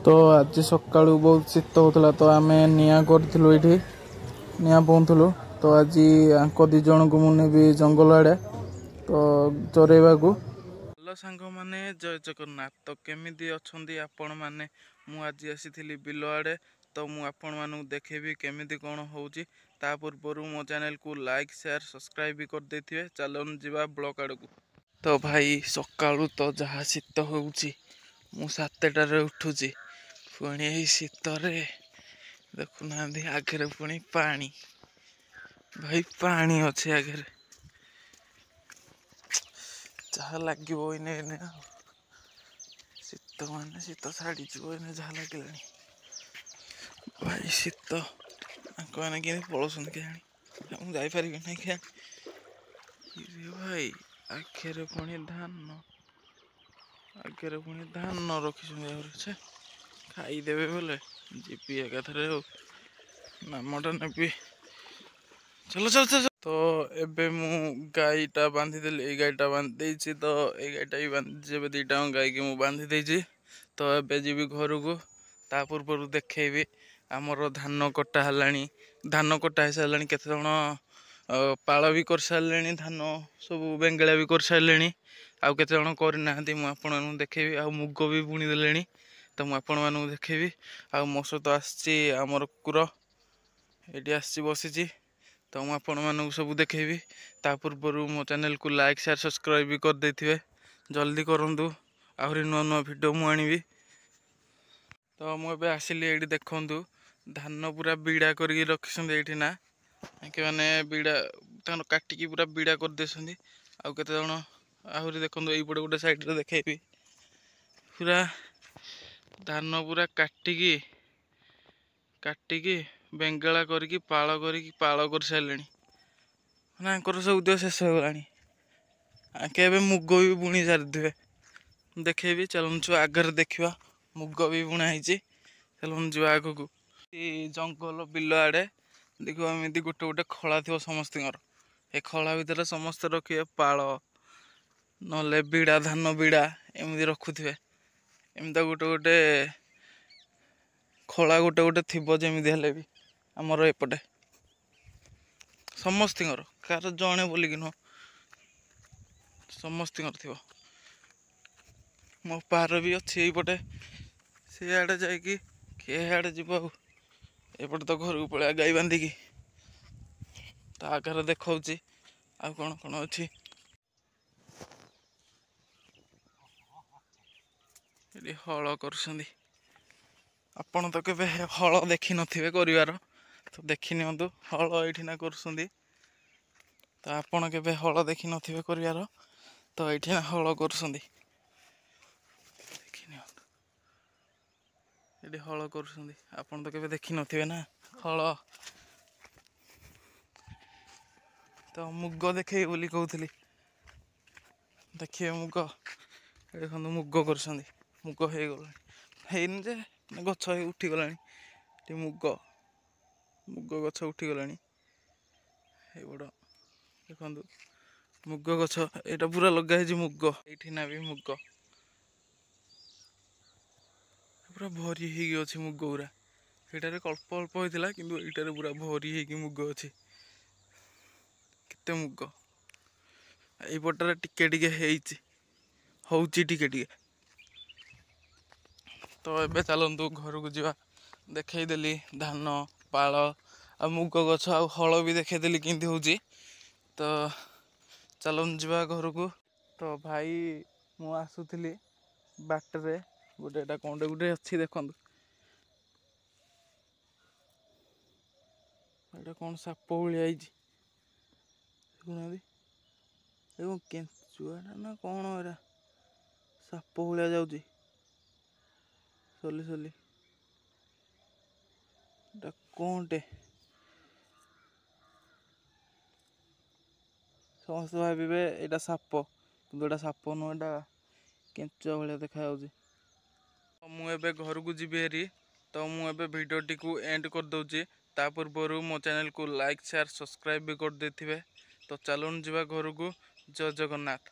तो आज सकाळू बहुत शीत होता तो आम निआ करूँ ये निआ पहुँचलु तो आज आंक दी जन को मुझे भी जंगल आड़े तो चरेवा को हेलो सांग माने जय जगन्नाथ। तो केमिदी अच्छी आपण मैंने मुझे आसी बिल आड़े तो मुझे देखेबी केमिदी कौन होउची ता पूर्व मो चैनल को लाइक शेयर सब्सक्राइब भी कर देथिबे। चलन जीवा ब्लॉक आड़ को। तो भाई सकाळू तो जहाँ शीत होउची मु 7टार उठुची पुणी शीतरे देखुना आगे पुणी पानी भाई पानी अच्छे आगे जहाँ लगे शीत मान शीत छाड़ी जहाँ लगे भाई शीत मैंने कि पलौसन के जापारि ना क्या भाई आखे पुणी धान आगे पुणी धान रखी खाईदेवे बोले जीपी एकाथर नामटा नेबी। चलो चलो चलो तो एबे मु गाईटा बांधिदेली ये गाईटा बांधि तो ये गाईटा भी बांधि दीटा गाई की मु बांधि देछि। तो एबे जीवी घर को ता पूर्व देखेबी आमर धान कटा हलानी धान कटा हो सारे केते जण पाल भी कर सारे धान सब बेंगेला भी कर सारे आउ केते जण करना मुझे देखेबी आ मुग भी बुणी देले तो मुझे देखेबी आ मो सहित आमर कुकुर ये आसी बसी तो मुझे सब देखेबी ता पूर्व मो चैनल को लाइक शेयर सब्सक्राइब भी कर देथिबे जल्दी करंतु आहरी नुआ नुआ वीडियो मु आनिबी। तो मुझे आसिली ये देखु धान पूरा बीड़ा करके रखी ये ना कि मैंने बीड़ा काटिकी पूरा बीड़ा कर देछंदी आउ केते जण आहरी देखु यहीपटे गोटे साइड रे देखेबी पूरा धान पूरा काटिकी काटिकी बेंगेला करके पाल कर सारे ना सब उद्योग शेष हो गलानी आके मुग भी बुणी सारी देखेबी। चलु आगर देखा मुग भी बुणा है चलु जो आग को जंगल बिल आड़े देखो एमती गोटे गोटे खला थी समस्त ए खला भितर समस्त रखिए पाल ना बीड़ा धान बीड़ा एमती रखुवे एमती गोटे गोटे खला गोटे गोटे थी जमी हेले भी आमर एपटे समस्त कार जड़े बोलिकी नुह समस्त थी मो पार भी अच्छी यपटे सीआड़े जाकि किए जीव एपटे तो घर को पड़ा गाई बांधिकी तो आगे देखा आ कौन कौन अच्छी हल कर आपण तो के हल देखी नथिबे करिवार तो देखी नियंतु हल ये ना कर तो आपण के हल देखी नथिबे करिवार तो ये हल कर हल कर आपन तो के देखी नथिबे ना हल तो मुग देखे बोली कहूली देखिए मुग देखो मुग कर मुग हो गलानी जे गछ उठी गलानी मुग मुग गछ उठी गलानी बड़ देखु मुग गछ यहाँ पूरा लगे मुग ये ना भी मुग पूरा भरी होगी मुग गुरा ये अल्प अल्प होता कि यहाँ पूरा भरी होगी मुग अच्छी केते मुग यपटे टिके टिके होउची टिके टिके। तो एबे चलतु घर को जावा देखईदेली धान पाल आ मुग गछ आ हल भी देखईदेली केमती होउची तो चलन जीवा घर को। तो भाई मु आसुली बाटरे गोटे कौंटे गोटे अच्छी देखु एटा कौन साप भाया देखुना केंचुआटा ना कौन एरा साप भाया जाऊँगी सली सली कौनटे समस्त भावे यहाँ साप कि साप नुह एटा केंचुआ भाया देखा मुझे घर को जी हेरी तो मुझे भिडियो टी को एंड कर दूची ता पूर्व मो चैनल को लाइक शेयर सब्सक्राइब भी कर देथिबे। तो चलून जीवा घर को जय जगन्नाथ।